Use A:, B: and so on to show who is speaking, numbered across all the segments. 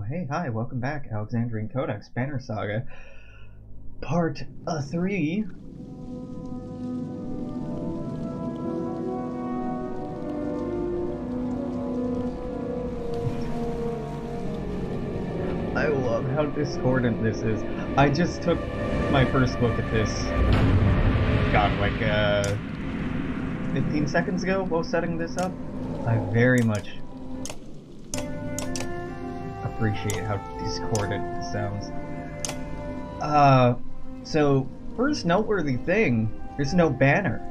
A: Hey, hi, welcome back, Alexandrian Codex, Banner Saga, Part 3. I love how discordant this is. I just took my first look at this, God, like, 15 seconds ago while setting this up. I very much appreciate how discordant this sounds. So first noteworthy thing, there's no banner.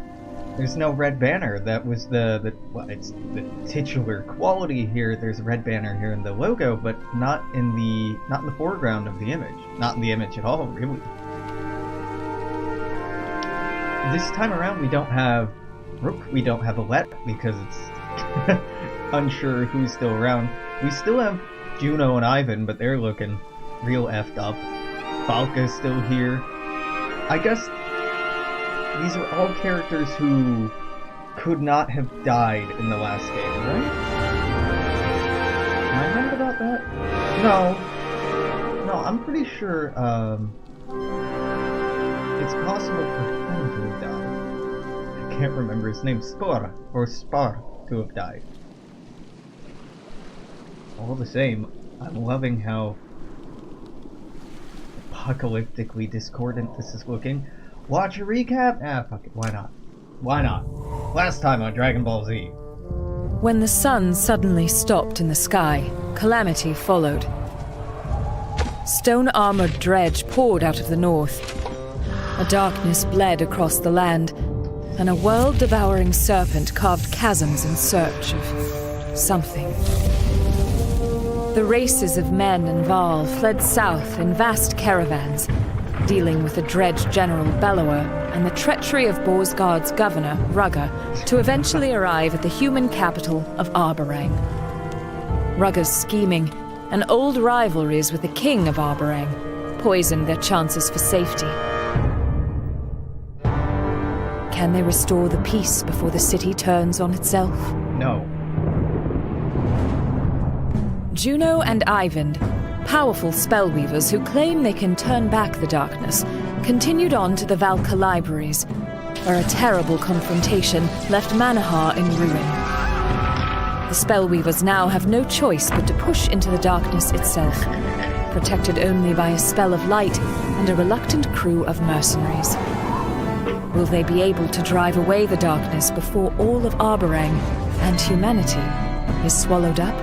A: There's no red banner. That was it's the titular quality here. There's a red banner here in the logo, but not in the foreground of the image. Not in the image at all, really. This time around we don't have Rook, we don't have Alette because it's unsure who's still around. We still have Juno and Ivan, but they're looking real effed up. Falca's still here. I guess these are all characters who could not have died in the last game, right? Am I right about that? No, I'm pretty sure it's possible for him to have died. I can't remember his name. Spar to have died. All the same, I'm loving how apocalyptically discordant this is looking. Watch a recap? Ah, fuck it, why not? Why not? Last time on Dragon Ball Z.
B: When the sun suddenly stopped in the sky, calamity followed. Stone-armored dredge poured out of the north. A darkness bled across the land, and a world-devouring serpent carved chasms in search of something. The races of men and Val fled south in vast caravans, dealing with the dredge General Bellower and the treachery of Borsgard's governor, Rugger, to eventually arrive at the human capital of Arborang. Rugger's scheming and old rivalries with the king of Arborang poisoned their chances for safety. Can they restore the peace before the city turns on itself?
A: No.
B: Juno and Ivan, powerful spellweavers who claim they can turn back the darkness, continued on to the Valka libraries, where a terrible confrontation left Manahar in ruin. The spellweavers now have no choice but to push into the darkness itself, protected only by a spell of light and a reluctant crew of mercenaries. Will they be able to drive away the darkness before all of Arborang and humanity is swallowed up?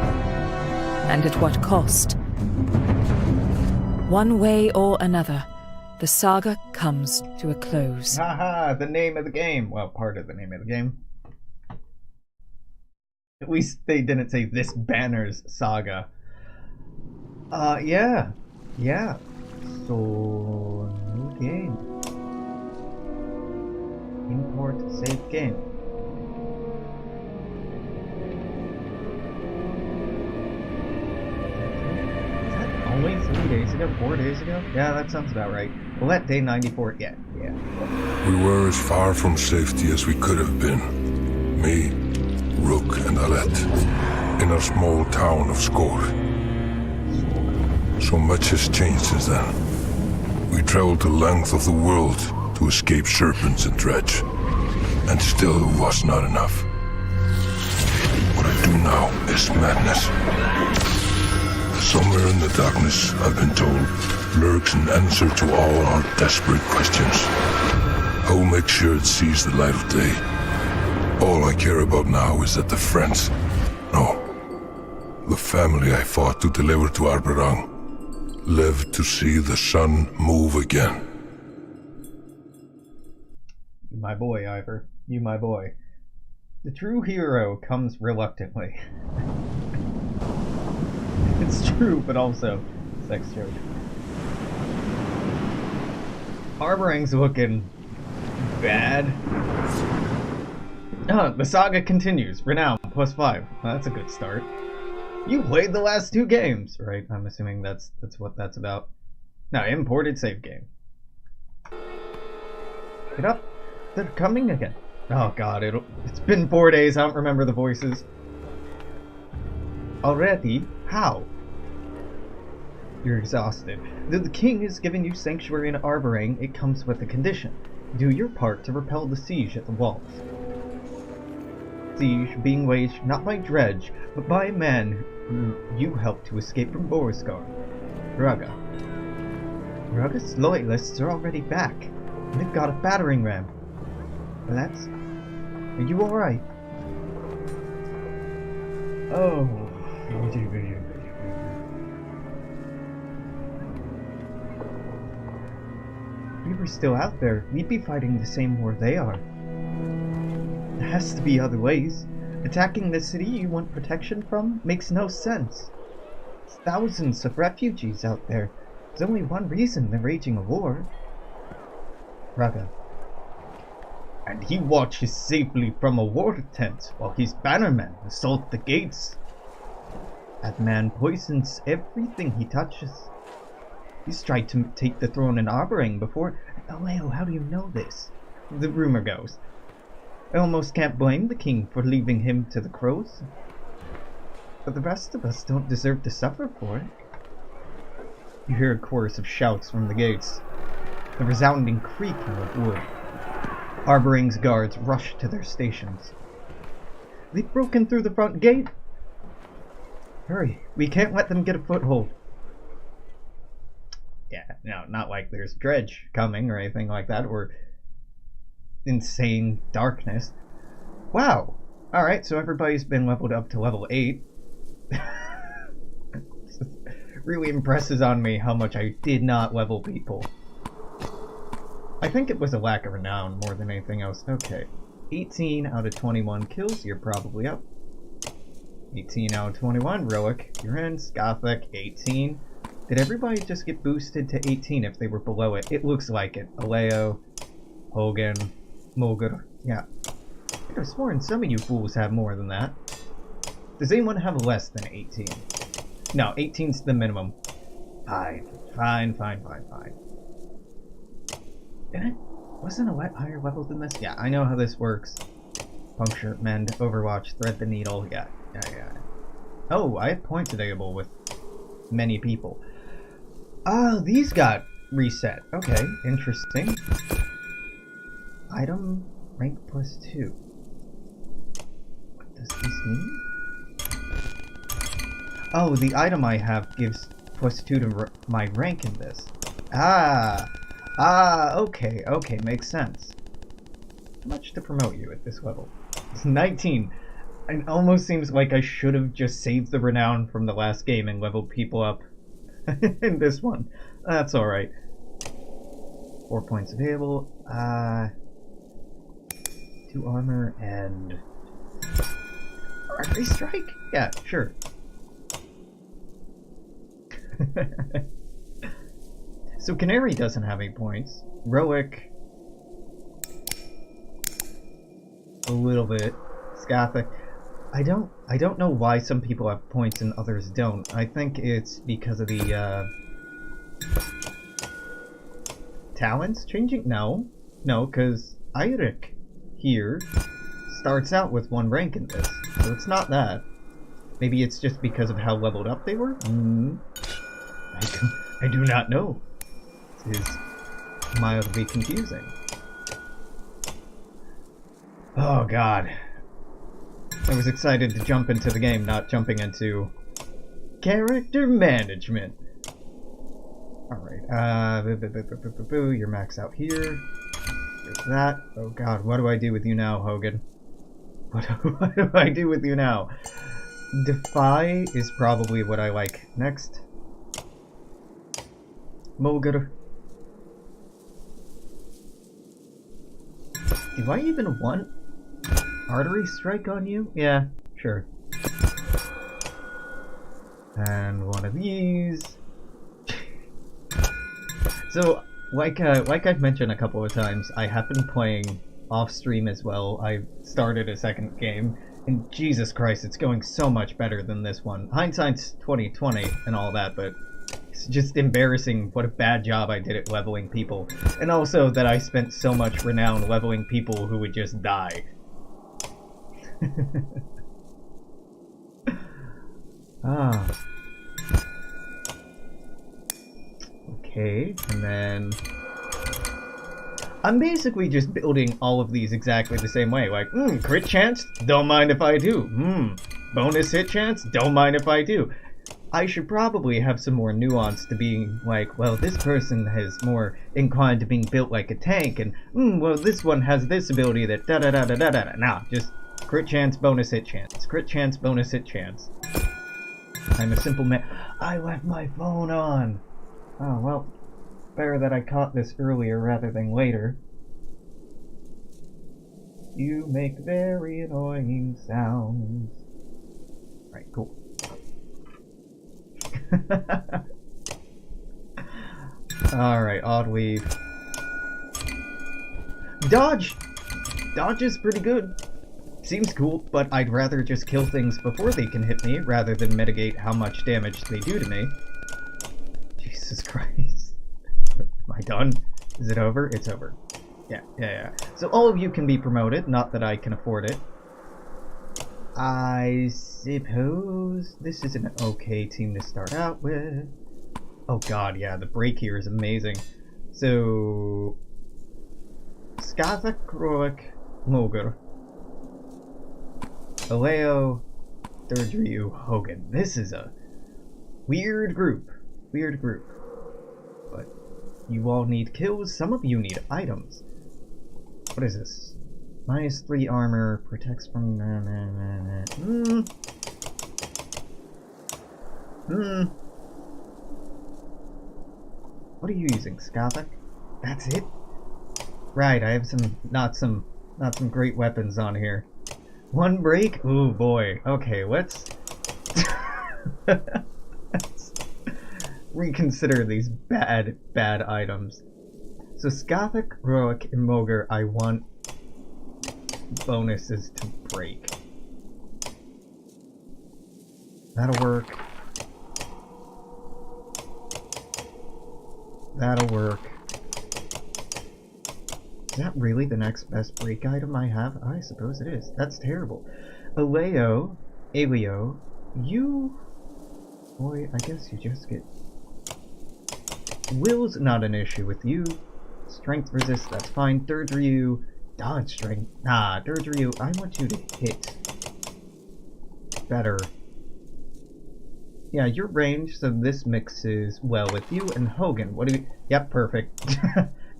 B: And at what cost? One way or another, the saga comes to a close.
A: Haha, the name of the game. Well, part of the name of the game. At least they didn't say this Banner's Saga. Yeah. So, new game. Import save game. Only 3 days ago? 4 days ago? Yeah, that sounds about right. Well, that day 94, yeah.
C: We were as far from safety as we could have been. Me, Rook, and Alette, in a small town of Skor. So much has changed since then. We traveled the length of the world to escape serpents and dredge. And still it was not enough. What I do now is madness. Somewhere in the darkness, I've been told, lurks an answer to all our desperate questions. I will make sure it sees the light of day. All I care about now is that the friends, no, the family I fought to deliver to Arborang, live to see the sun move again.
A: You my boy, Ivor. You my boy. The true hero comes reluctantly. It's true, but also sex joke. Arborang's looking bad. The saga continues. Renown +5. Well, that's a good start. You played the last 2 games, right? I'm assuming that's what that's about. Now, imported save game. Get up. They're coming again. Oh god, it's been 4 days. I don't remember the voices. Already? How? You're exhausted. Though the king has given you sanctuary in Arborang, it comes with a condition. Do your part to repel the siege at the walls. Siege being waged not by Dredge, but by a man who you helped to escape from Borisgar. Raga. Raga's loyalists are already back, and they've got a battering ram. Well, that's... Are you alright? Oh... If we were still out there, we'd be fighting the same war they are. There has to be other ways. Attacking the city you want protection from makes no sense. There's thousands of refugees out there. There's only one reason they're waging a war. Raga. And he watches safely from a war tent while his bannermen assault the gates. That man poisons everything he touches. He's tried to take the throne in Arborang before. Oh, Leo, how do you know this? The rumor goes. I almost can't blame the king for leaving him to the crows. But the rest of us don't deserve to suffer for it. You hear a chorus of shouts from the gates. The resounding creaking of wood. Arborang's guards rush to their stations. They've broken through the front gate. Hurry, we can't let them get a foothold. Yeah, no, not like there's Dredge coming or anything like that, or insane darkness. Wow! Alright, so everybody's been leveled up to level 8. Really impresses on me how much I did not level people. I think it was a lack of renown more than anything else. Okay, 18 out of 21 kills, you're probably up. 18 out of 21, Roic, you're in. Gothic, 18. Did everybody just get boosted to 18 if they were below it? It looks like it. Aleo, Hogan, Mulgur. Yeah. I could have sworn some of you fools have more than that. Does anyone have less than 18? No, 18's the minimum. Fine. Didn't it? Wasn't a higher level than this? Yeah, I know how this works. Puncture, mend, overwatch, thread the needle. Yeah. Oh, I have points available with many people. Oh, these got reset. Okay, interesting. Item rank +2. What does this mean? Oh, the item I have gives +2 to my rank in this. Okay, makes sense. How much to promote you at this level? It's 19. It almost seems like I should have just saved the renown from the last game and leveled people up in this one. That's alright. 4 points available. 2 armor and... Artery strike? Yeah, sure. So Canary doesn't have any points. Roic... a little bit. Scathic... I don't know why some people have points and others don't. I think it's because of the talents changing? No, because Eirik here starts out with 1 rank in this, so it's not that. Maybe it's just because of how leveled up they were? I do not know. It is mildly confusing. Oh god. I was excited to jump into the game, not jumping into character management. Alright, you're max out here. There's that. Oh god, what do I do with you now, Hogan? What do I do with you now? Defy is probably what I like next. Mulgur. Do I even want Artery strike on you? Yeah, sure. And one of these. So, like I've mentioned a couple of times, I have been playing off stream as well. I started a second game, and Jesus Christ, it's going so much better than this one. Hindsight's 2020 and all that, but it's just embarrassing what a bad job I did at leveling people, and also that I spent so much renown leveling people who would just die. Okay, and then... I'm basically just building all of these exactly the same way. Like, crit chance? Don't mind if I do. Bonus hit chance? Don't mind if I do. I should probably have some more nuance to being like, well, this person is more inclined to being built like a tank, and, well, this one has this ability that da-da-da-da-da-da. Nah, just crit chance, bonus hit chance. Crit chance, bonus hit chance. I'm a simple man. I left my phone on! Oh, well, better that I caught this earlier rather than later. You make very annoying sounds. Alright, cool. Alright, odd weave. Dodge! Dodge is pretty good. Seems cool, but I'd rather just kill things before they can hit me rather than mitigate how much damage they do to me. Jesus Christ. Am I done? Is it over? It's over. Yeah. So all of you can be promoted, not that I can afford it. I suppose this is an okay team to start out with. Oh god, yeah, the break here is amazing. So... Skathak, Kroik, Mogur. Aleo, Durdryu, Hogan. This is a weird group. But you all need kills, some of you need items. What is this? -3 armor, protects from... What are you using, Skathak? That's it? Right, I have not some great weapons on here. One break? Ooh boy. Okay, let's reconsider these bad items. So Skathak, Roic, and Mogur, I want bonuses to break. That'll work. That'll work. Is that really the next best break item I have? I suppose it is. That's terrible. Aleo, you... Boy, I guess you just get... Will's not an issue with you. Strength resist, that's fine. Durdryu, dodge strength. Nah, Durdryu, I want you to hit better. Yeah, your range, so this mixes well with you. And Hogan, what do you... Yep, perfect.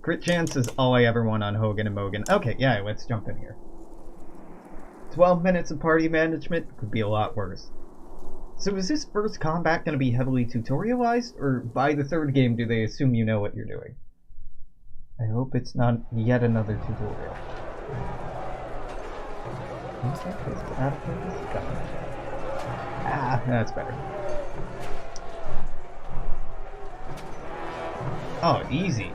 A: Crit chance is all I ever want on Hogan and Mogan. Okay, yeah, let's jump in here. 12 minutes of party management could be a lot worse. So is this first combat going to be heavily tutorialized, or by the third game do they assume you know what you're doing? I hope it's not yet another tutorial. Ah, that's better. Oh, easy.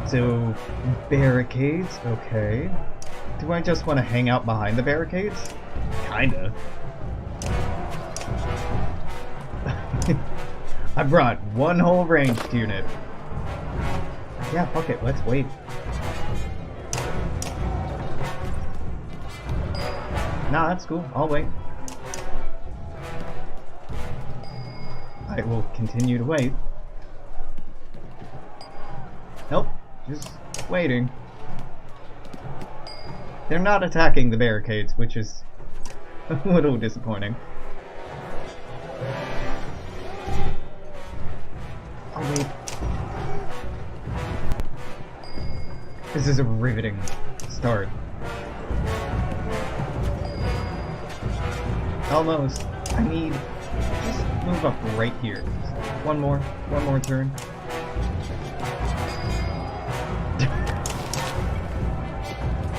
A: So, barricades, okay. Do I just want to hang out behind the barricades? Kinda. I brought one whole ranged unit. Yeah, fuck it, let's wait. Nah, that's cool, I'll wait. I will continue to wait. Nope. Just waiting. They're not attacking the barricades, which is a little disappointing. Oh wait. This is a riveting start. Almost. I need... Just move up right here. Just one more turn.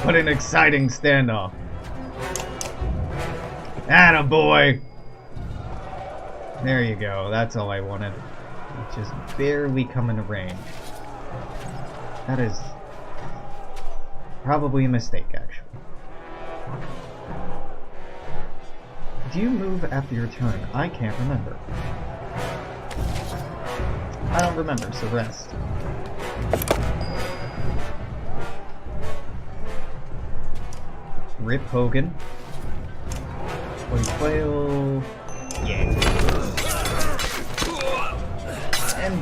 A: What an exciting standoff. Attaboy! There you go, that's all I wanted. Just barely come into range. That is probably a mistake, actually. Do you move after your turn? I can't remember. I don't remember, so rest. Rip Hogan. Flail. Yeah.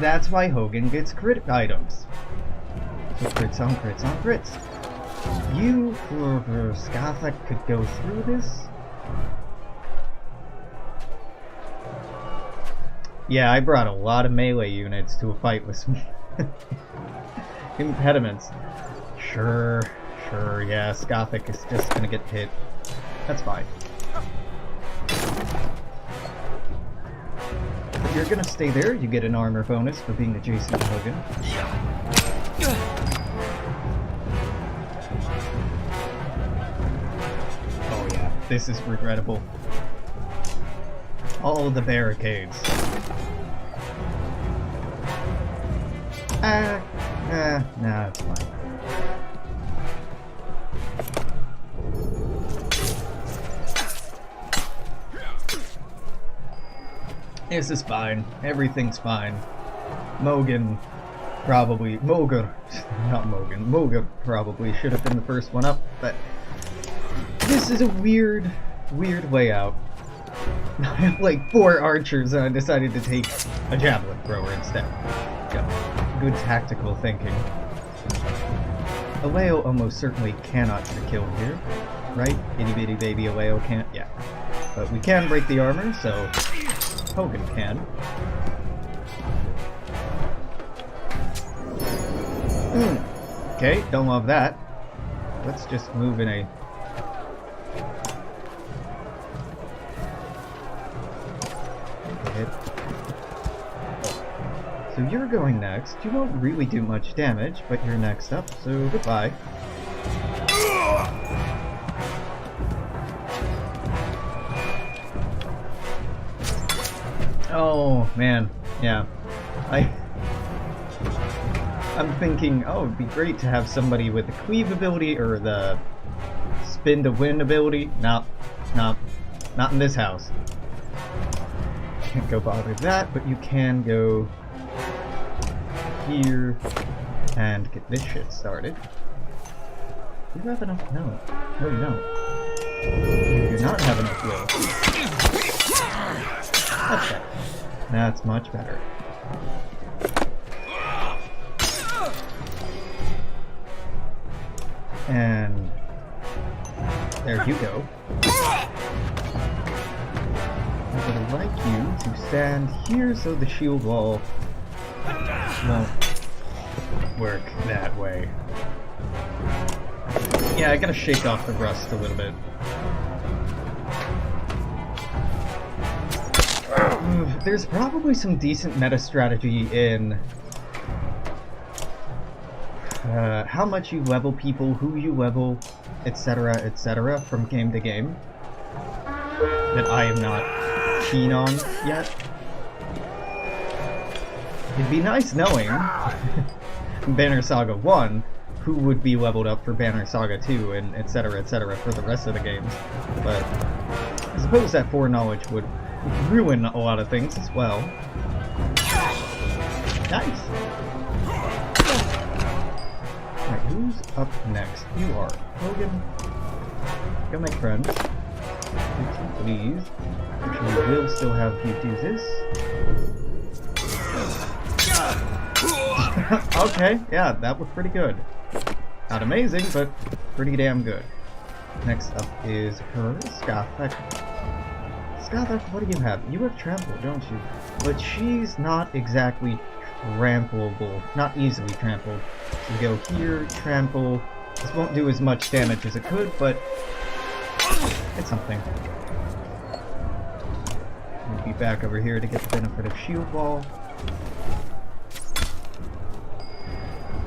A: That's why Hogan gets crit items. So crits on crits on crits. You, Skothic, could go through this. Yeah, I brought a lot of melee units to a fight with some impediments. Sure, yeah, Skothic is just gonna get hit. That's fine. If you're gonna stay there, you get an armor bonus for being adjacent to Hogan. Oh yeah, this is regrettable. All the barricades. Nah, it's fine. This is fine. Everything's fine. Mogan probably... Moga probably should have been the first one up, but... This is a weird way out. I have like 4 archers and I decided to take a javelin thrower instead. Yeah. Good tactical thinking. Aleo almost certainly cannot get a kill here, right? Itty bitty baby Aleo can't, yeah. But we can break the armor, so Hogan can. Okay, don't love that. Let's just move in a... So you're going next. You won't really do much damage, but you're next up, so goodbye. Oh, man. Yeah. I'm thinking, oh, it'd be great to have somebody with the cleave ability or the spin to win ability. No, not in this house. Can't go bother that, but you can go here and get this shit started. Do you have enough? No. No, you don't. You do not have enough will. That's better. That's much better. And there you go. I would like you to stand here so the shield wall won't work that way. Yeah, I gotta shake off the rust a little bit. There's probably some decent meta strategy in how much you level people, who you level, etc., from game to game that I am not keen on yet. It'd be nice knowing Banner Saga 1 who would be leveled up for Banner Saga 2 and etc. for the rest of the games, but I suppose that foreknowledge would ruin a lot of things as well. Nice! Alright, who's up next? You are. Hogan. Go make friends. Please. Actually, we will still have you do this. Okay, yeah, that was pretty good. Not amazing, but pretty damn good. Next up is her, Skothic. Skothic, what do you have? You have trample, don't you? But she's not exactly trampleable. Not easily trampled. So go here, trample. This won't do as much damage as it could, but it's something. We'll be back over here to get the benefit of shield wall.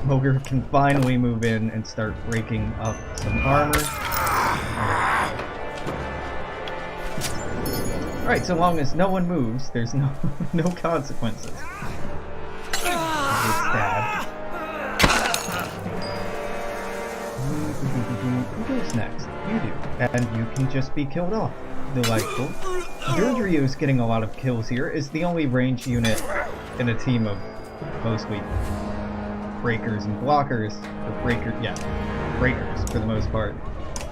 A: Moger can finally move in and start breaking up some armor. Alright, so long as no one moves, there's no consequences. Stab. Who goes next? You do. And you can just be killed off. Delightful. Durdrio's getting a lot of kills here. Is the only ranged unit in a team of mostly breakers and blockers. Breakers for the most part.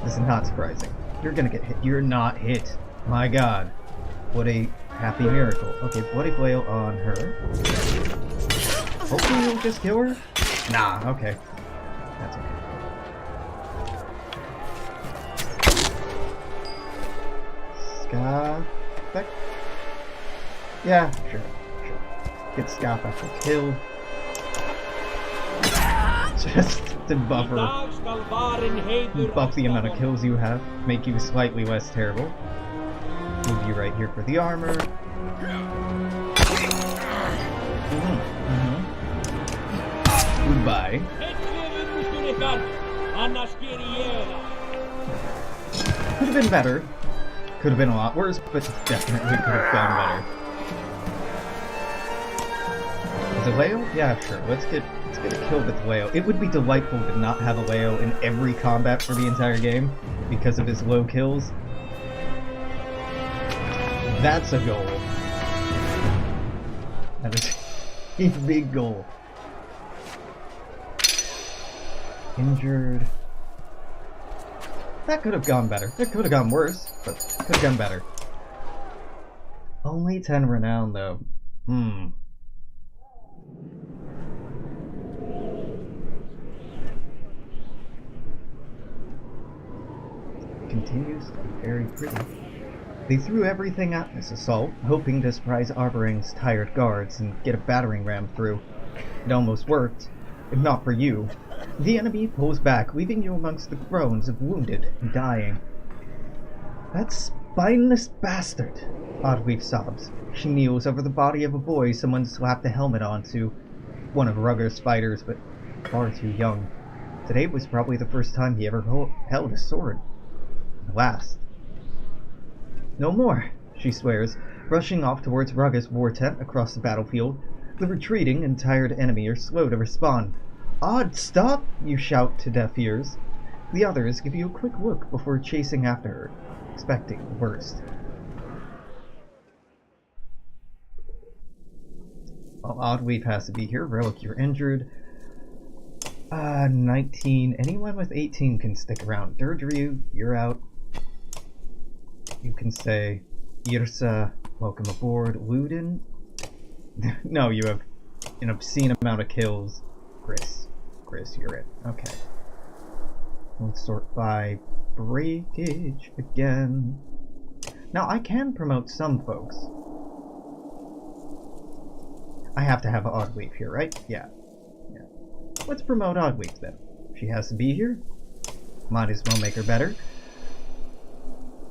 A: This is not surprising. You're gonna get hit. You're not hit. My god. What a happy miracle. Okay, Bloody Flail on her. Hopefully you'll just kill her? Nah, okay. That's okay. Ska... Effect? Yeah, sure. Get Ska after kill. Just to buff the amount of kills you have, make you slightly less terrible. Move you right here for the armor. Goodbye. Could have been better. Could have been a lot worse, but definitely could have gone better. Is it Leo? Yeah, sure. Let's get a kill with Leo. It would be delightful to not have a Leo in every combat for the entire game because of his low kills. That's a goal. That is a big goal. Injured. That could have gone better. It could have gone worse, but could have gone better. Only 10 renown though. Continues to be very pretty. They threw everything at this assault, hoping to surprise Arborang's tired guards and get a battering ram through. It almost worked, if not for you. The enemy pulls back, leaving you amongst the groans of wounded and dying. That spineless bastard! Oddleaf sobs. She kneels over the body of a boy someone slapped a helmet onto. One of Rugger's fighters, but far too young. Today was probably the first time he ever held a sword. Last. No more, she swears, rushing off towards Rugger's war tent across the battlefield. The retreating and tired enemy are slow to respond. Odd, stop! You shout to deaf ears. The others give you a quick look before chasing after her, expecting the worst. Well, Oddweave has to be here. Relic, you're injured. 19. Anyone with 18 can stick around. Durdryu, you're out. You can say, Yrsa, welcome aboard. Luden? No, you have an obscene amount of kills. Chris, you're it. Okay. Let's sort by breakage again. Now, I can promote some folks. I have to have an Oddweave here, right? Yeah. Let's promote Oddweave then. She has to be here. Might as well make her better.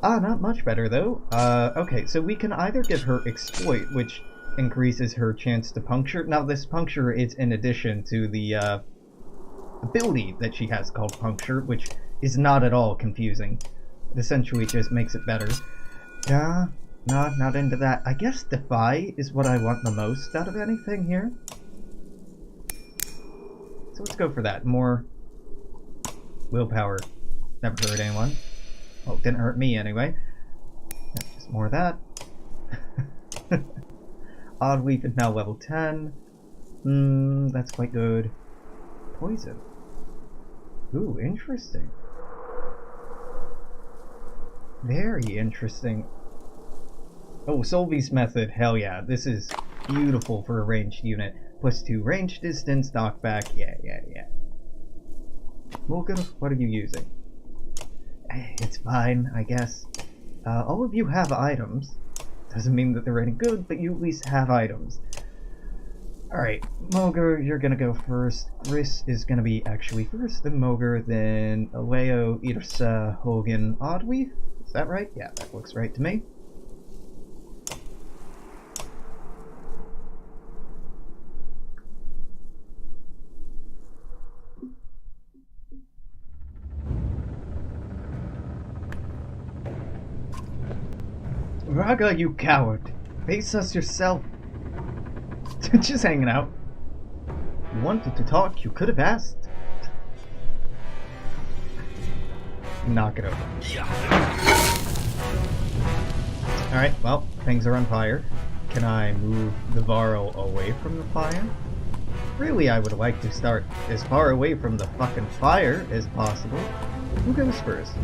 A: Not much better though. Okay, so we can either give her Exploit, which increases her chance to puncture. Now this puncture is in addition to the ability that she has called Puncture, which is not at all confusing. It essentially just makes it better. Yeah, not into that. I guess Defy is what I want the most out of anything here. So let's go for that. More willpower. Never hurt anyone. Well, it didn't hurt me anyway. Yep, just more of that. Oddweave is now level 10. That's quite good. Poison. Ooh, interesting. Very interesting. Oh, Solvy's method. Hell yeah. This is beautiful for a ranged unit. +2 range distance, knockback. Yeah. Morgan, what are you using? It's fine, I guess. All of you have items. Doesn't mean that they're any good, but you at least have items. Alright, Moger, you're gonna go first. Riss is gonna be actually first, then Moger, then Aleo, Yrsa, Hogan, Oddweave. Is that right? Yeah, that looks right to me. Raga, you coward! Face us yourself! Just hanging out. You wanted to talk, you could have asked. Knock it over. Alright, well, things are on fire. Can I move the Varro away from the fire? Really, I would like to start as far away from the fucking fire as possible. Who goes first?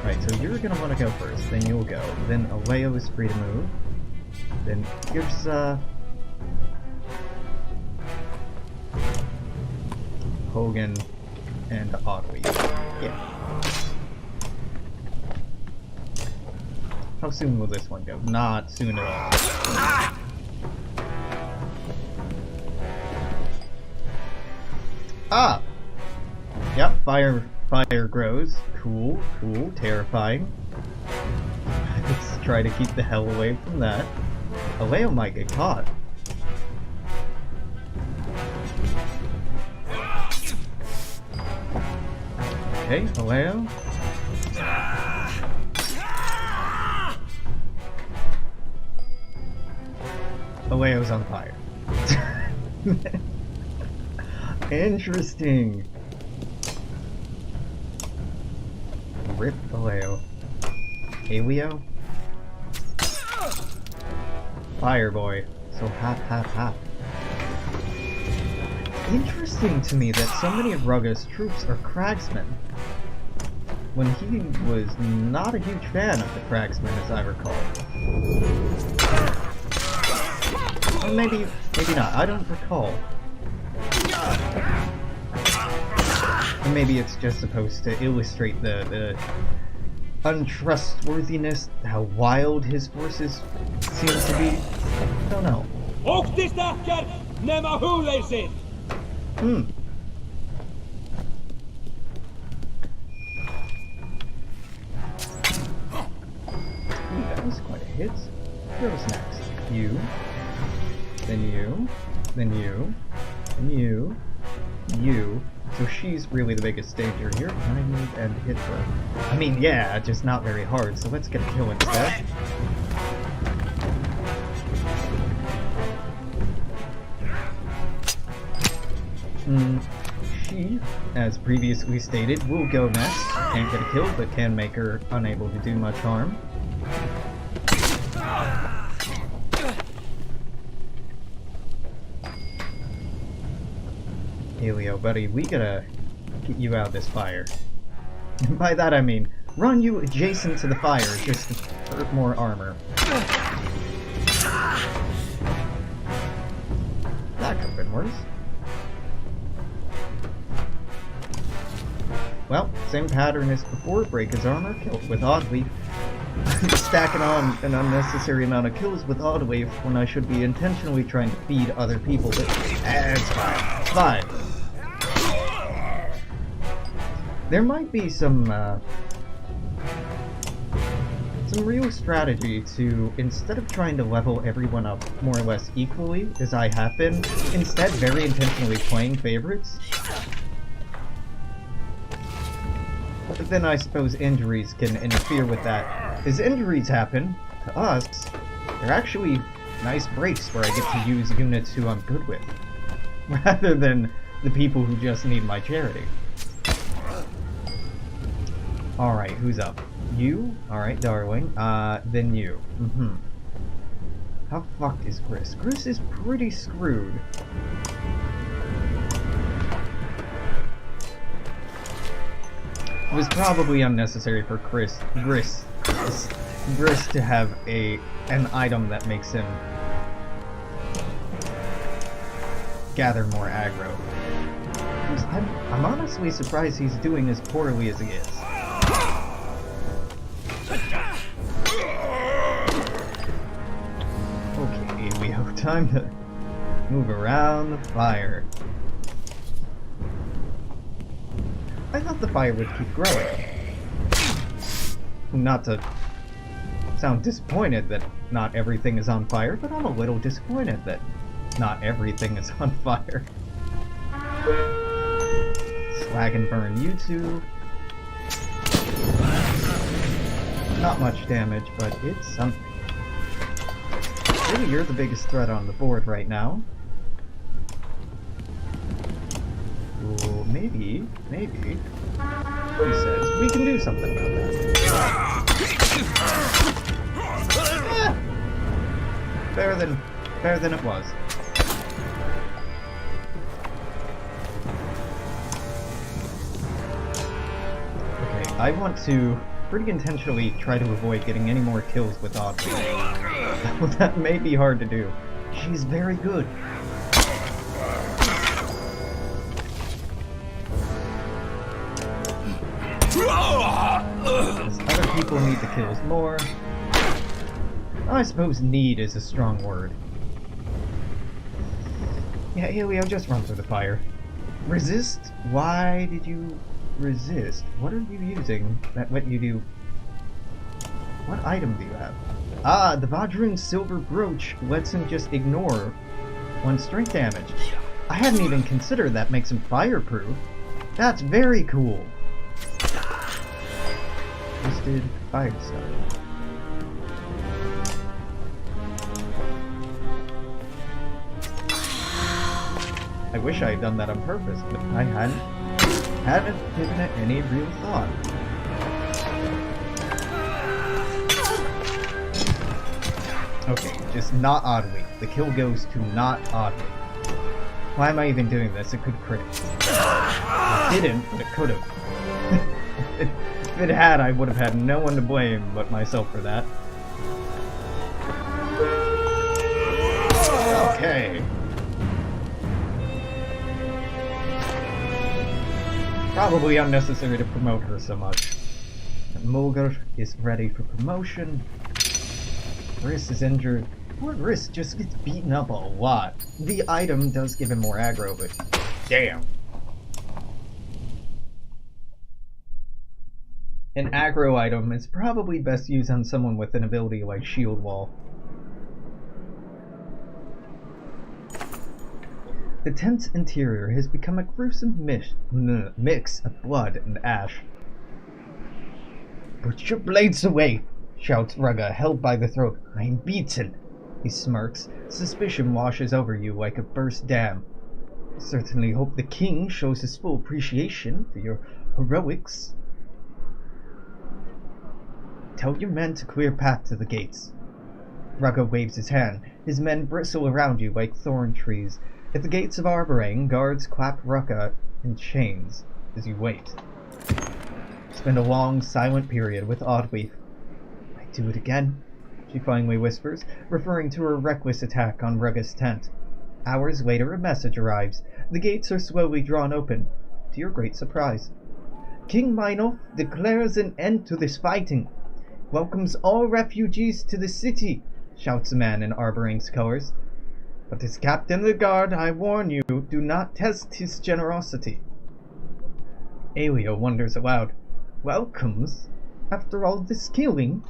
A: Right, so you're gonna want to go first, then you'll go. Then Aleo is free to move. Then Yrsa. Hogan, and Audley. Yeah. How soon will this one go? Not soon at all. Ah! Yep, fire grows. Cool, terrifying. Let's try to keep the hell away from that. Aleo might get caught. Okay, Aleo. Aleo's on fire. Interesting. Rip Aleo. Aleo? Fireboy. So hot. Interesting to me that so many of Rugga's troops are Cragsmen, when he was not a huge fan of the Cragsmen, as I recall. Or maybe not, I don't recall. Or maybe it's just supposed to illustrate the untrustworthiness, how wild his forces seem to be. I don't know. Ooh, that was quite a hit. Who's next? You. Then you. Then you. Then you. You. So she's really the biggest danger here. I need and hit her. I mean, yeah, just not very hard, so let's get a kill instead. She, as previously stated, will go next. Can't get a kill, but can make her unable to do much harm. Aleo, buddy, we gotta get you out of this fire. And by that I mean, run you adjacent to the fire just to hurt more armor. That could've been worse. Well, same pattern as before, break his armor, kill it with Oddleaf. Stacking on an unnecessary amount of kills with Oddleaf when I should be intentionally trying to feed other people, but it's fine. It's fine. There might be some real strategy to, instead of trying to level everyone up more or less equally, as I have been, instead very intentionally playing favorites. But then I suppose injuries can interfere with that. As injuries happen, to us, they're actually nice breaks where I get to use units who I'm good with, rather than the people who just need my charity. Alright, who's up? You? Alright, darling. Then you. How fucked is Gris? Gris is pretty screwed. It was probably unnecessary for Gris to have an item that makes him gather more aggro. I'm honestly surprised he's doing as poorly as he is. Okay, we have time to move around the fire. I thought the fire would keep growing. Not to sound disappointed that not everything is on fire, but I'm a little disappointed that not everything is on fire. Slag and burn you two. Not much damage, but it's something. Really, you're the biggest threat on the board right now. Ooh, maybe, he says, we can do something about that. Better than it was. Okay, I want to pretty intentionally try to avoid getting any more kills with Audrey. That may be hard to do. She's very good. Because other people need the kills more. I suppose need is a strong word. Yeah, Elio, just run through the fire. Resist? Why did you resist? What are you using that let you do? What item do you have? Ah, the Vajran Silver Brooch lets him just ignore one strength damage. I hadn't even considered that makes him fireproof. That's very cool. Twisted fire stuff. I wish I had done that on purpose, but I hadn't given it any real thought. Okay, just not oddly. The kill goes to not oddly. Why am I even doing this? It could crit. It didn't, but it could have. If it had, I would have had no one to blame but myself for that. Okay. Probably unnecessary to promote her so much. Mulgar is ready for promotion. Riss is injured. Poor Riss just gets beaten up a lot. The item does give him more aggro, but damn. An aggro item is probably best used on someone with an ability like Shield Wall. The tent's interior has become a gruesome mix of blood and ash. "Put your blades away!" shouts Rugga, held by the throat. "I'm beaten!" He smirks. Suspicion washes over you like a burst dam. "I certainly hope the king shows his full appreciation for your heroics. Tell your men to clear path to the gates." Rugga waves his hand. His men bristle around you like thorn trees. At the gates of Arborang, guards clap Rugga in chains as you wait. Spend a long, silent period with Oddleaf. "I do it again," she finally whispers, referring to her reckless attack on Rugga's tent. Hours later, a message arrives. The gates are slowly drawn open, to your great surprise. "King Minolf declares an end to this fighting. Welcomes all refugees to the city," shouts a man in Arborang's colors. "But as captain of the guard, I warn you, do not test his generosity." Elio wonders aloud. "Welcomes? After all this killing?"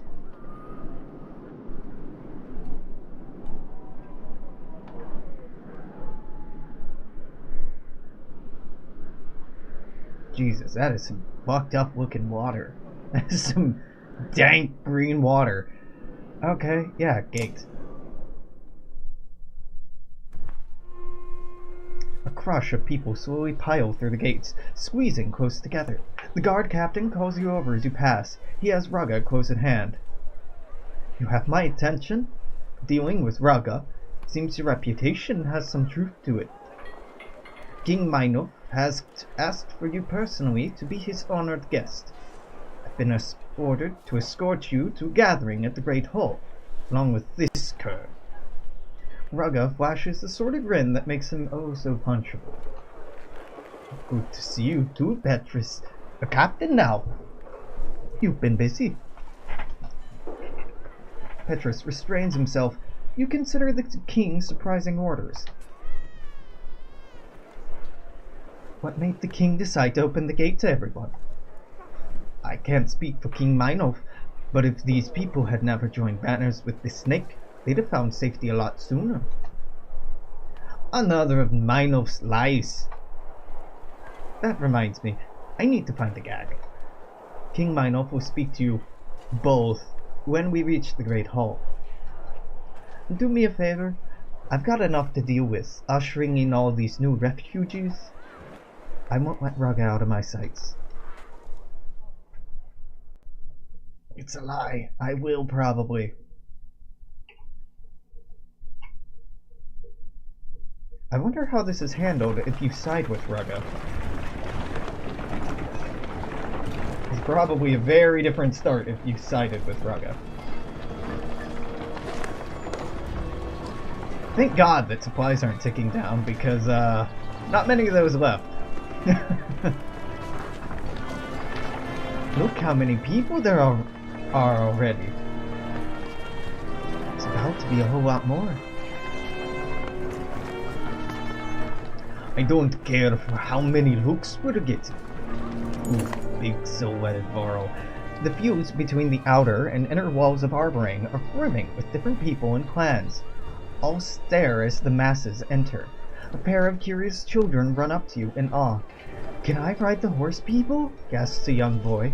A: Jesus, that is some fucked up looking water. That is some dank green water. Okay, yeah, gate. A crush of people slowly pile through the gates, squeezing close together. The guard captain calls you over as you pass. He has Rugga close at hand. "You have my attention?" Dealing with Rugga, seems your reputation has some truth to it. "King Minolf has asked for you personally to be his honored guest. I've been ordered to escort you to a gathering at the Great Hall, along with this cur." Rugga flashes a sort of grin that makes him oh so punchable. "Good to see you too, Petrus. A captain now. You've been busy." Petrus restrains himself. You consider the king's surprising orders. "What made the king decide to open the gate to everyone?" "I can't speak for King Minolf, but if these people had never joined banners with the snake, they'd have found safety a lot sooner." "Another of Minolf's lies." "That reminds me, I need to find a gag. King Minolf will speak to you both when we reach the Great Hall. Do me a favor, I've got enough to deal with, ushering in all these new refugees. I won't let Rugga out of my sights." "It's a lie. I will probably." I wonder how this is handled if you side with Rugga. It's probably a very different start if you sided with Rugga. Thank God that supplies aren't ticking down, because not many of those left. Look how many people there are already. It's about to be a whole lot more. I don't care for how many looks we're getting. Ooh, big silhouetted Varl. The feuds between the outer and inner walls of Arborang are brimming with different people and clans. All stare as the masses enter. A pair of curious children run up to you in awe. "Can I ride the horse, people?" gasps a young boy.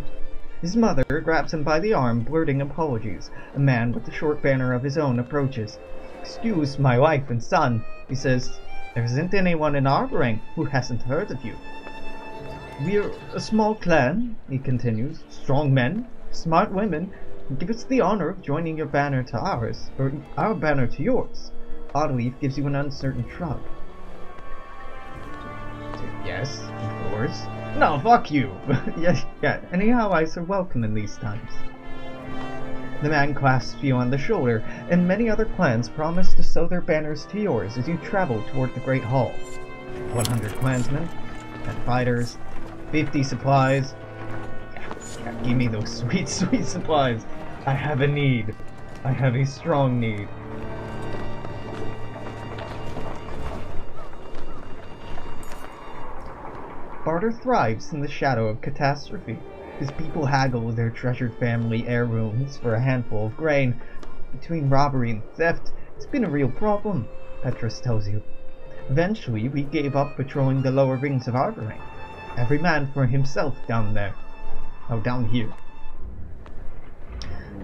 A: His mother grabs him by the arm, blurting apologies. A man with a short banner of his own approaches. "Excuse my wife and son," he says. "There isn't anyone in Arborang who hasn't heard of you." "We're a small clan," he continues. "Strong men, smart women. Give us the honor of joining your banner to ours, or our banner to yours." Oddleaf gives you an uncertain shrug. "Yes, of course." "No, fuck you." yeah. Anyhow, I are welcome in these times. The man clasps you on the shoulder, and many other clans promise to sew their banners to yours as you travel toward the Great Hall. 100 clansmen, 10 fighters, 50 supplies. Yeah, give me those sweet, sweet supplies. I have a need. I have a strong need. Barter thrives in the shadow of catastrophe. His people haggle their treasured family heirlooms for a handful of grain. Between robbery and theft, it's been a real problem, Petrus tells you. Eventually, we gave up patrolling the lower rings of Arborang. Every man for himself down there. Oh, down here.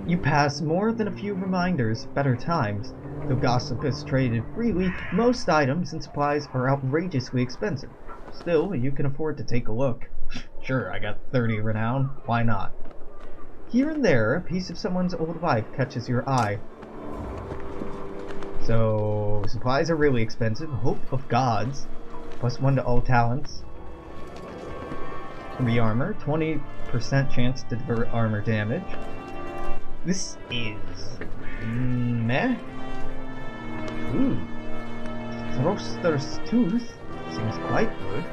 A: You pass more than a few reminders of better times. Though gossip is traded freely, most items and supplies are outrageously expensive. Still, you can afford to take a look. Sure, I got 30 renown. Why not? Here and there, a piece of someone's old life catches your eye. So, supplies are really expensive. Hope of Gods. +1 to all talents. 3 armor. 20% chance to divert armor damage. This is... meh? Ooh. Throster's Tooth. Seems quite good.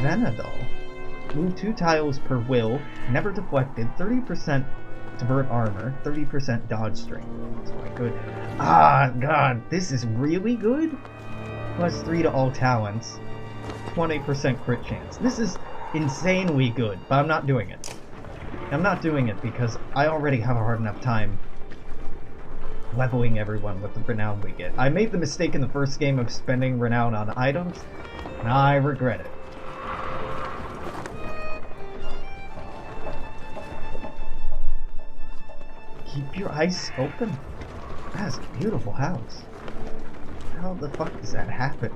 A: Venadol. Move 2 tiles per will, never deflected, 30% divert armor, 30% dodge strength. That's quite good. Ah, god, this is really good? +3 to all talents, 20% crit chance. This is insanely good, but I'm not doing it. I'm not doing it because I already have a hard enough time leveling everyone with the renown we get. I made the mistake in the first game of spending renown on items, and I regret it. Keep your eyes open. That's a beautiful house. How the fuck does that happen?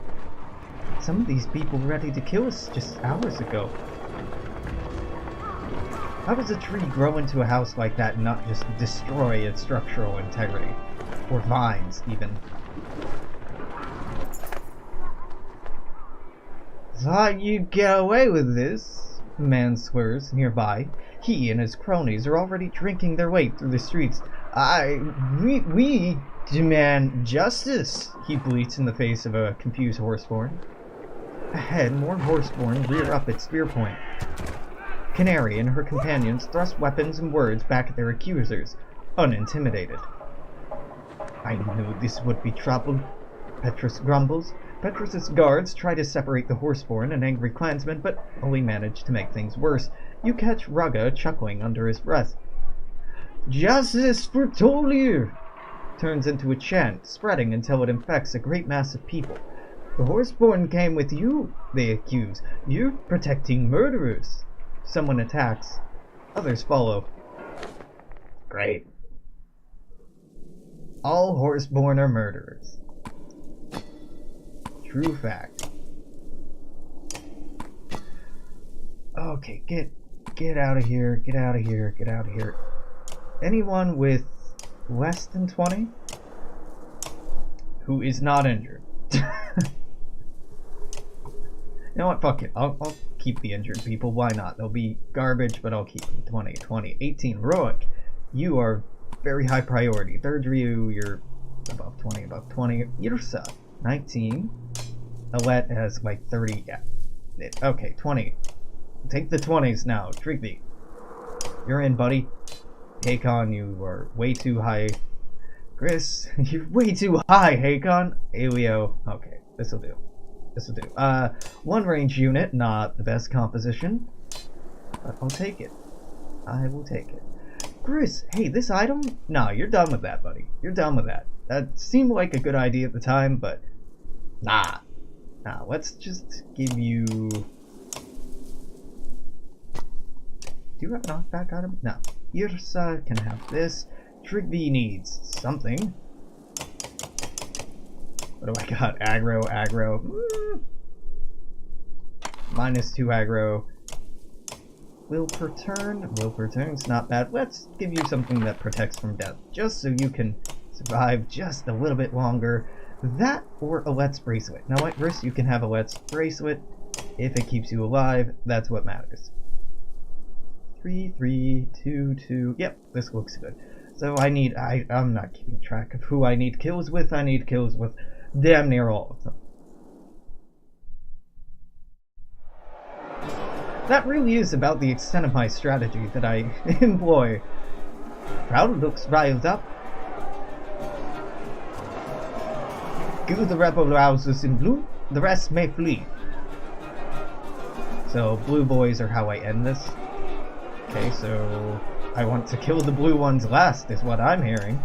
A: Some of these people were ready to kill us just hours ago. How does a tree grow into a house like that and not just destroy its structural integrity? Or vines, even. Thought you'd get away with this, a man swears nearby. He and his cronies are already drinking their way through the streets. We demand justice, he bleats in the face of a confused horseborn. Ahead, more horseborn rear up at spear point. Canary and her companions thrust weapons and words back at their accusers, unintimidated. I knew this would be trouble, Petrus grumbles. Petrus's guards try to separate the horseborn and angry clansmen, but only manage to make things worse. You catch Rugga chuckling under his breath. Justice for Tolir! Turns into a chant, spreading until it infects a great mass of people. The horseborn came with you, they accuse. You're protecting murderers. Someone attacks. Others follow. Great. All horseborn are murderers. True fact. Okay, get out of here, get out of here, get out of here. Anyone with less than 20 who is not injured. You know what, fuck it, I'll keep the injured people, why not? They'll be garbage, but I'll keep them. 20, 20, 18, Roic. You are very high priority. Third Ryu, you're above 20, above 20. Irsa, 19. Alette has like 30, yeah. Okay, 20. Take the 20s now, Trigby. You're in, buddy. Hakon, you are way too high. Chris, you're way too high, Hakon. Alio. Okay, this'll do. This'll do. One range unit, not the best composition. But I'll take it. I will take it. Chris, hey, this item? Nah, you're done with that, buddy. You're done with that. That seemed like a good idea at the time, but nah. Nah, let's just give you... Do you have an knockback item? No. Yrsa can have this. Trigby needs something. What do I got? Aggro, aggro. -2 aggro. Will per turn's not bad. Let's give you something that protects from death, just so you can survive just a little bit longer. That or a Let's Bracelet. Now what, Chris, you can have a Let's Bracelet if it keeps you alive. That's what matters. 3, 3, 2, 2. Yep, this looks good. So I'm not keeping track of who I need kills with. I need kills with damn near all of them. That really is about the extent of my strategy that I employ. Crowd looks riled up. Kill the rebel rousers in blue, the rest may flee. So blue boys are how I end this. Okay, so I want to kill the blue ones last is what I'm hearing.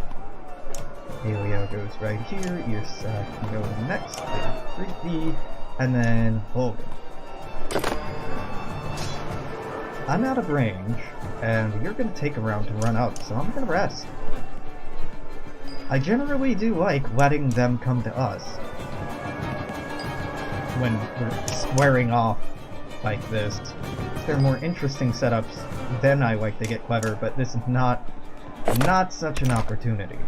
A: Alio goes right here, Yrsa can go next, 3D, and then Holden. I'm out of range, and you're going to take a round to run up, so I'm going to rest. I generally do like letting them come to us when we're squaring off like this. They're more interesting setups, then I like to get clever, but this is not such an opportunity.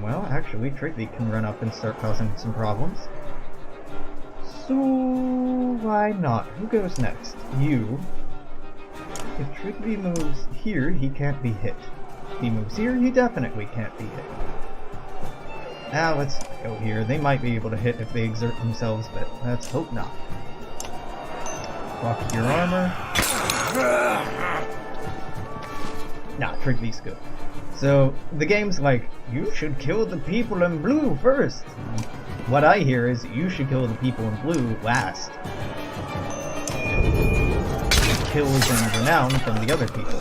A: Well, actually, Trigby can run up and start causing some problems. So why not? Who goes next? You. If Trigby moves here, he can't be hit. If he moves here, he definitely can't be hit. Now let's go here. They might be able to hit if they exert themselves, but let's hope not. Rock your armor. Nah, Trigby's good. So the game's like, you should kill the people in blue first. What I hear is you should kill the people in blue last. Kills and renown from the other people.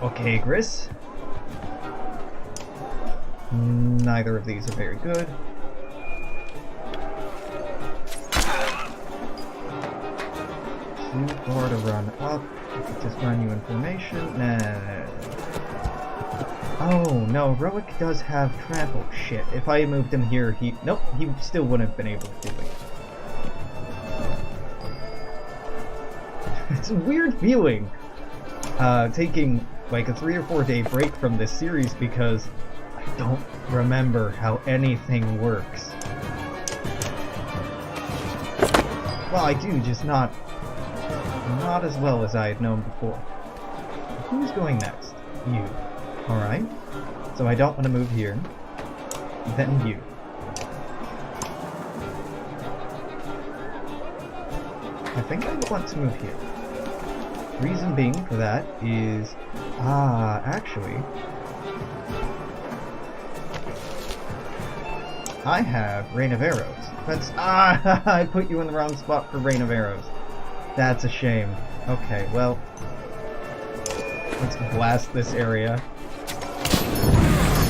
A: Okay, Gris. Neither of these are very good. Too far to run up. I could just run you in formation. Nah. Oh no, Roic does have trample. Shit. If I moved him here, nope, he still wouldn't have been able to do it. It's a weird feeling taking like a 3 or 4 day break from this series because I don't remember how anything works. Well, I do, just not as well as I had known before. Who's going next? You. Alright. So I don't want to move here. Then you. I think I want to move here. Reason being for that is... actually... I have Rain of Arrows. That's... I put you in the wrong spot for Rain of Arrows. That's a shame. Okay, well... Let's blast this area.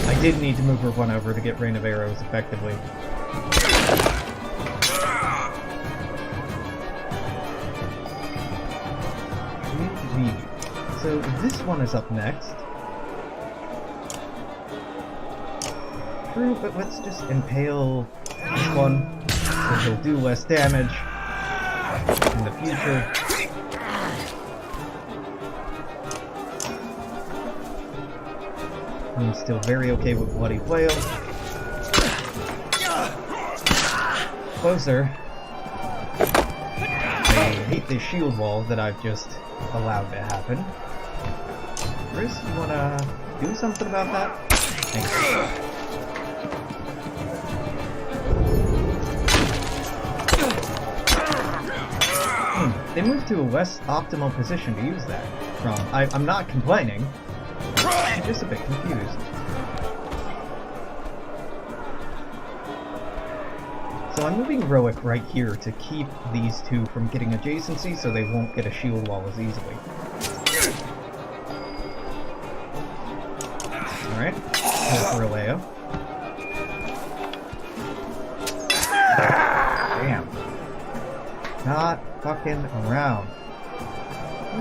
A: I did need to move her one over to get Rain of Arrows effectively. So this one is up next. True, but let's just impale this one, so he'll do less damage in the future. I'm still very okay with Bloody Flail. Closer. I hate this shield wall that I've just allowed to happen. Chris, you wanna do something about that? Thanks. They moved to a less optimal position to use that from. I'm not complaining. I'm just a bit confused. So I'm moving Roic right here to keep these two from getting adjacency so they won't get a shield wall as easily. Alright, for Alea. Damn. Not fucking around.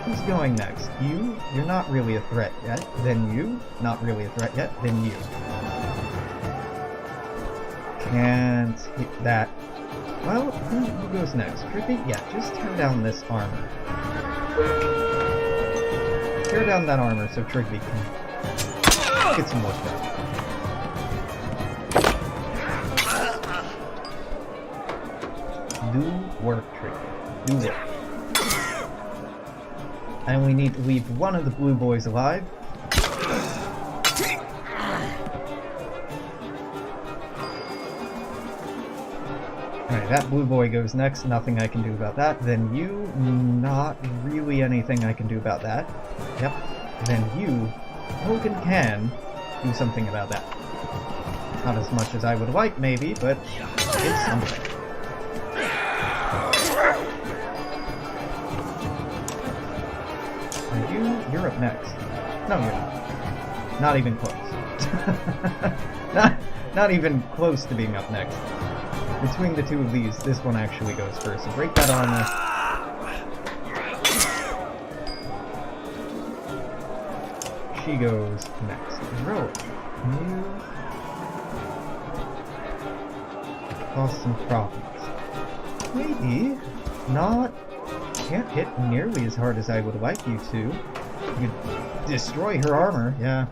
A: Who's going next? You? You're not really a threat yet. Then you? Not really a threat yet. Then you. Can't hit that. Well, who goes next? Trippy? Yeah, just tear down this armor. Tear down that armor so Trigby can get some work done. Do work, Trigby. Do work. And we need to leave one of the blue boys alive. Alright, that blue boy goes next, nothing I can do about that. Then you, not really anything I can do about that. Yep. Then you, Hogan can do something about that. Not as much as I would like, maybe, but it's something. And you're up next. No, you're not. Not even close. not even close to being up next. Between the two of these, this one actually goes first. So break that armor. She goes next. Roll. You cause some problems. Maybe not. Can't hit nearly as hard as I would like you to. You destroy her armor. Yeah.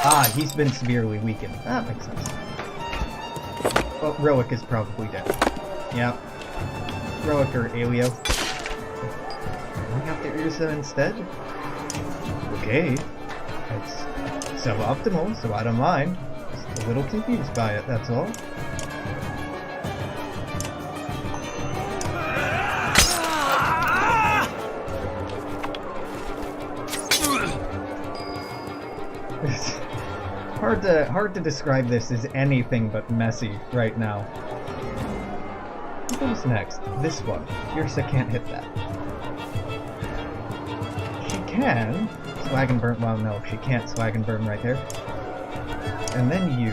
A: Ah, he's been severely weakened. That makes sense. Well, Roic is probably dead. Yeah. Roic or Aelio. Going after Ursa instead? Okay. It's suboptimal, so I don't mind. Just a little confused by it, that's all. Hard to describe this as anything but messy right now. Who goes next? This one. Ursa can't hit that. She can slag and burn. Well, no, she can't slag and burn right there. And then you.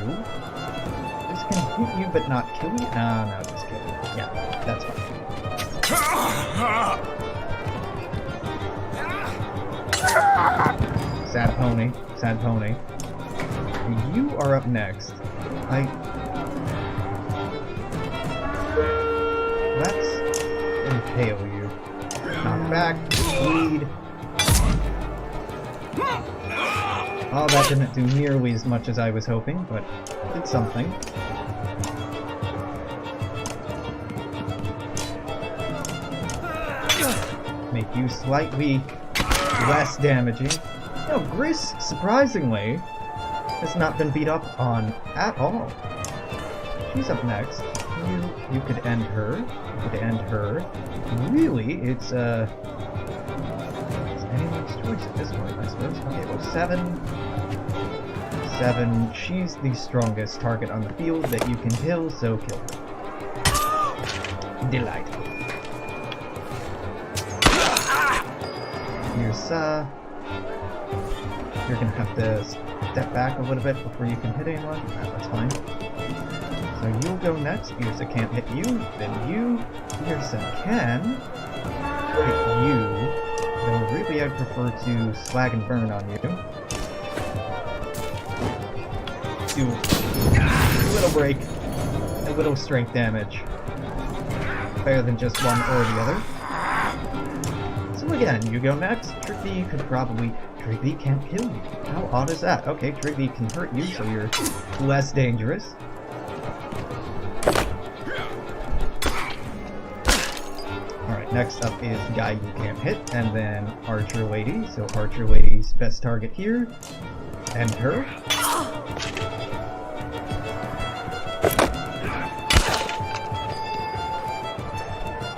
A: This can hit you but not kill you? No, just kill you. Yeah, that's fine. Sad pony. Sad pony. You are up next. Let's impale you. Knock back, bleed. Oh, that didn't do nearly as much as I was hoping, but did something. Make you slightly less damaging. No, Gris, surprisingly, has not been beat up on at all. She's up next. You could end her. You could end her. Really, it's anyone's choice at this point, I suppose. Okay, well, 7. She's the strongest target on the field that you can kill, so kill her. Delightful. Here's you're gonna have to step back a little bit before you can hit anyone. That's fine. So you'll go next. Ursa can't hit you. Then you. Ursa can hit you. Though really I'd prefer to slag and burn on you. Do a little break. A little strength damage. Better than just one or the other. So again, you go next. Trigby could probably... Trigby can't kill you. How odd is that? Okay, Trigby can hurt you, so you're less dangerous. Alright, next up is guy you can't hit, and then Archer Lady. So Archer Lady's best target here. And her.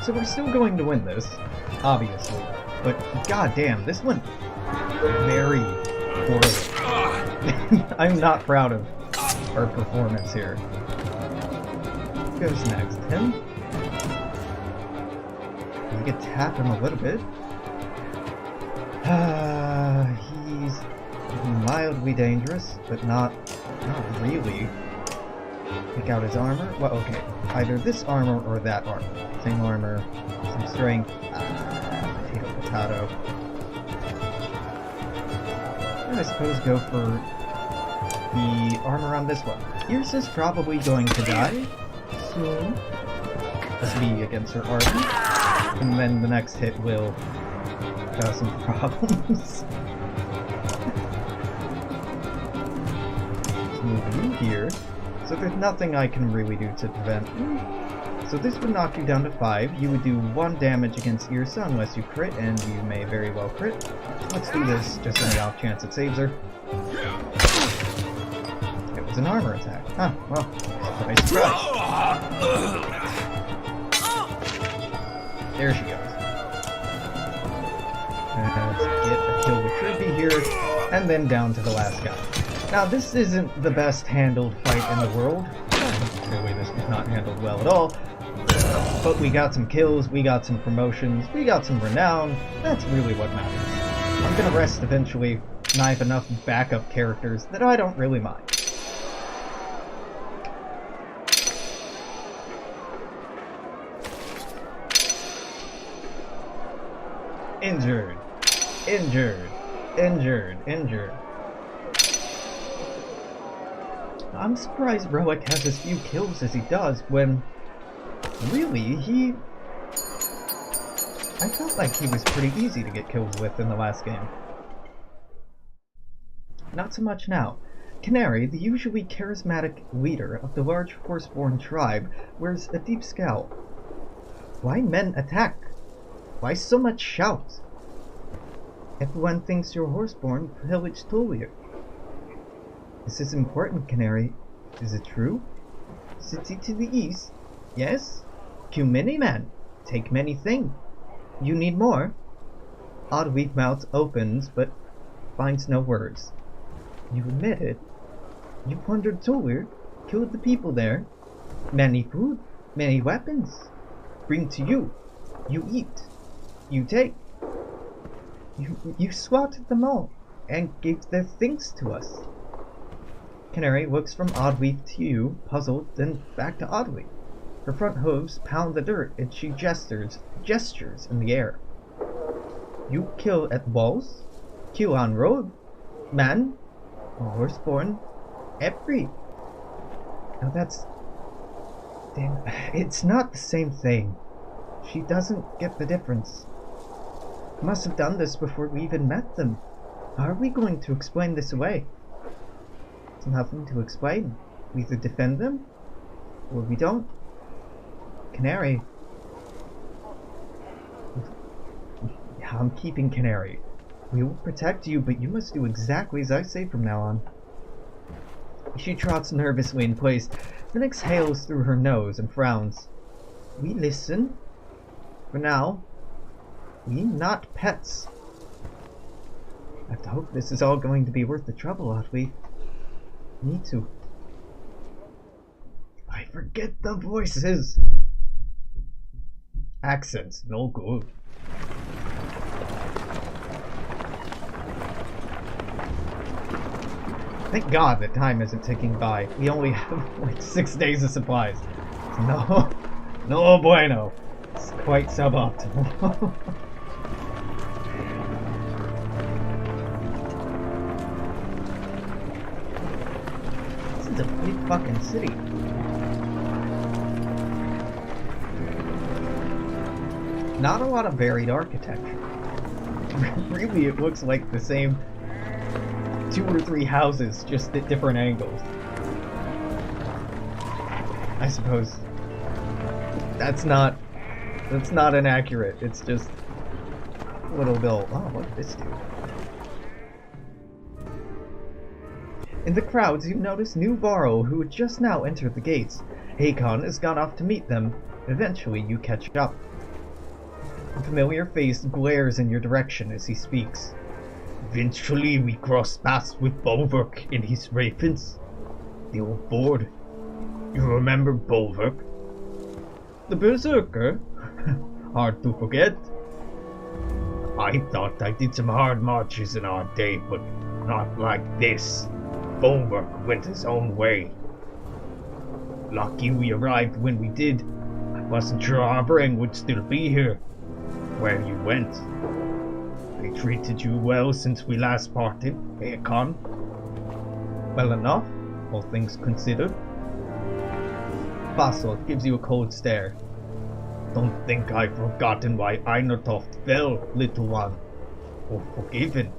A: So we're still going to win this, obviously. But goddamn, this went very poorly. I'm not proud of our performance here. What goes next? Him? We could tap him a little bit. He's mildly dangerous, but not really. Pick out his armor. Well, okay. Either this armor or that armor. Same armor, some strength. Potato. And I suppose go for the armor on this one. Yrsa's probably going to die soon. Let's be against her armor. And then the next hit will cause some problems. Let's move you here. So there's nothing I can really do to prevent. So this would knock you down to 5. You would do 1 damage against Yrsa unless you crit, and you may very well crit. Let's do this just on the off chance it saves her. It was an armor attack. Huh, well, surprise, surprise. There she goes. And let's get a kill with Kirby here, and then down to the last guy. Now, this isn't the best handled fight in the world. Clearly, this was not handled well at all. But we got some kills, we got some promotions, we got some renown. That's really what matters. I'm gonna rest eventually, and I have enough backup characters that I don't really mind. Injured. Injured. Injured. Injured. I'm surprised Roic has as few kills as he does when, really, I felt like he was pretty easy to get kills with in the last game. Not so much now. Canary, the usually charismatic leader of the large horseborn tribe, wears a deep scowl. Why men attack? Why so much shout? Everyone thinks you're horseborn pillage Tolier. This is important, Canary. Is it true? City to the east? Yes? Kill many men. Take many things. You need more? Oddweed mouth opens, but finds no words. You admit it. You plundered Tolier, killed the people there. Many food, many weapons. Bring to you. You eat. You take. You slaughtered them all, and gave their things to us. Canary looks from Oddweed to you, puzzled, then back to Oddweed. Her front hooves pound the dirt, and she gestures in the air. You kill at walls, kill on road, man, horseborn, every. Now that's... damn, it's not the same thing. She doesn't get the difference. Must have done this before we even met them. How are we going to explain this away? There's nothing to explain. We either defend them, or we don't. Canary. I'm keeping Canary. We will protect you, but you must do exactly as I say from now on. She trots nervously in place, then exhales through her nose and frowns. We listen. For now, we not pets. I have to hope this is all going to be worth the trouble, aren't we? Me too. I forget the voices. Accents, no good. Thank God that time isn't ticking by. We only have like 6 days of supplies. No, no bueno. It's quite suboptimal. This is a big fucking city. Not a lot of varied architecture. Really, it looks like the same 2 or 3 houses, just at different angles. I suppose that's not inaccurate. It's just little built. Oh, what did this do? In the crowds, you notice New Varro, who had just now entered the gates. Hakon has gone off to meet them. Eventually, you catch up. A familiar face glares in your direction as he speaks. Eventually we crossed paths with Bulwark and his ravens. The old board. You remember Bulwark? The berserker? Hard to forget. I thought I did some hard marches in our day, but not like this. Bulwark went his own way. Lucky we arrived when we did. I wasn't sure Harboring would still be here. Where you went. They treated you well since we last parted, eh, Con? Well enough, all things considered. Vassal gives you a cold stare. Don't think I've forgotten why Einertoft fell, little one. Or forgiven.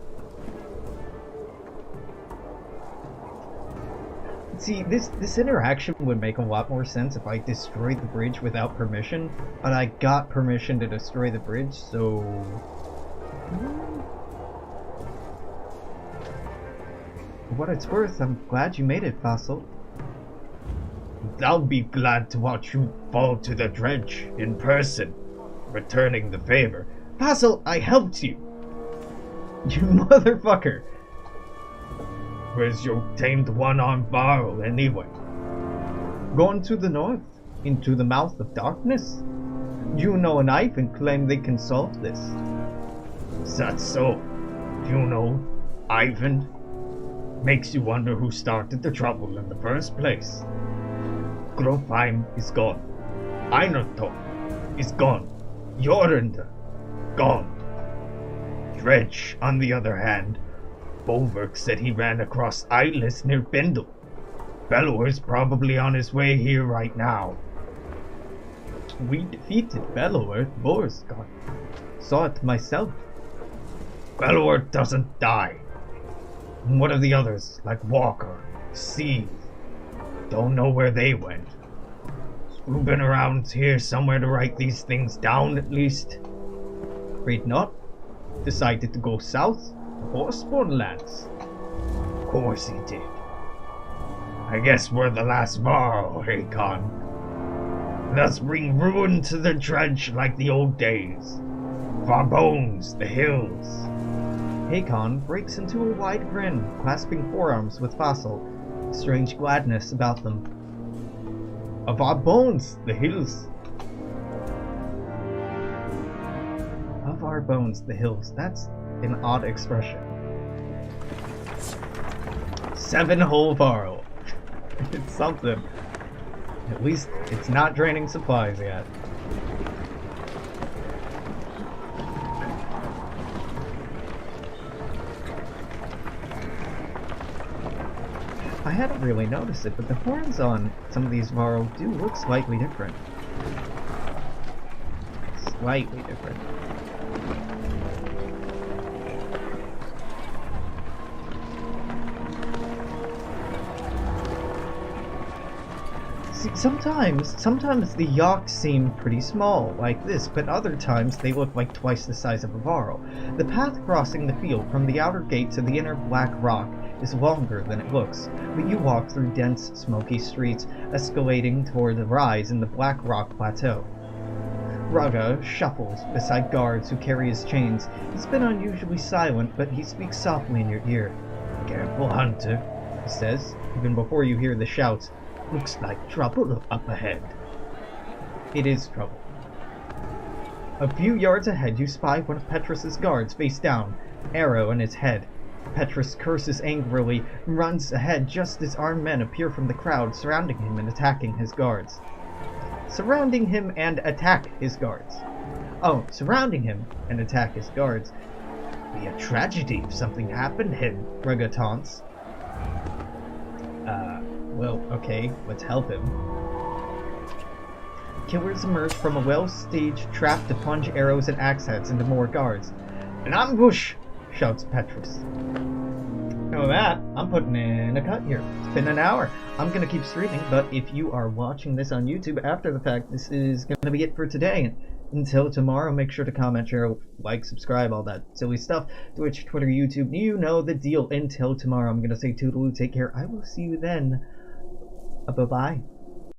A: See, this interaction would make a lot more sense if I destroyed the bridge without permission, but I got permission to destroy the bridge, so... For what it's worth, I'm glad you made it, Vassal. I'll be glad to watch you fall to the dredge in person, returning the favor. Vassal, I helped you! You motherfucker! Where's your tamed one-armed Varl, anyway? Gone to the north, into the mouth of darkness. Juno and Ivan claim they can solve this. Is that so? Juno, Ivan? Makes you wonder who started the trouble in the first place. Grofheim is gone. Einertoft is gone. Jorunde, gone. Dredge, on the other hand, Bulwark said he ran across Isles near Bendel. Bellower's probably on his way here right now. We defeated Bellower, Boar's gone. Saw it myself. Bellower doesn't die. And what of the others, like Walker, Steve? Don't know where they went. Scooping around here somewhere to write these things down, at least. Afraid not. Decided to go south. Horseborn lands. Of course he did. I guess we're the last Varl, hey Con. Let's bring ruin to the dredge like the old days. Of our bones, the hills. Hakon breaks into a wide grin, clasping forearms with Vassal, strange gladness about them. Of our bones, the hills. Of our bones, the hills. That's an odd expression. 7 whole Varl. It's something. At least it's not draining supplies yet. I hadn't really noticed it, but the horns on some of these Varl do look slightly different. Slightly different. See, sometimes the yaks seem pretty small, like this, but other times they look like twice the size of a Varl. The path crossing the field from the outer gate to the inner black rock is longer than it looks, but you walk through dense, smoky streets, escalating toward the rise in the Black Rock Plateau. Raga shuffles beside guards who carry his chains. He's been unusually silent, but he speaks softly in your ear. Careful, Hunter, he says, even before you hear the shouts. Looks like trouble up ahead. It is trouble. A few yards ahead, you spy one of Petrus's guards face down, arrow in his head. Petrus curses angrily and runs ahead just as armed men appear from the crowd, surrounding him and attacking his guards. Surrounding him and attack his guards. Oh, surrounding him and attack his guards. Be a tragedy if something happened to him, Raga taunts. Well, okay, let's help him. Killers emerge from a well-staged trap to plunge arrows and axe heads into more guards. An ambush! Shouts Petrus. Know that, I'm putting in a cut here. It's been an hour. I'm gonna keep streaming, but if you are watching this on YouTube after the fact, this is gonna be it for today. Until tomorrow, make sure to comment, share, like, subscribe, all that silly stuff. Twitch, Twitter, YouTube, you know the deal. Until tomorrow, I'm gonna say toodaloo, take care. I will see you then. Bye-bye.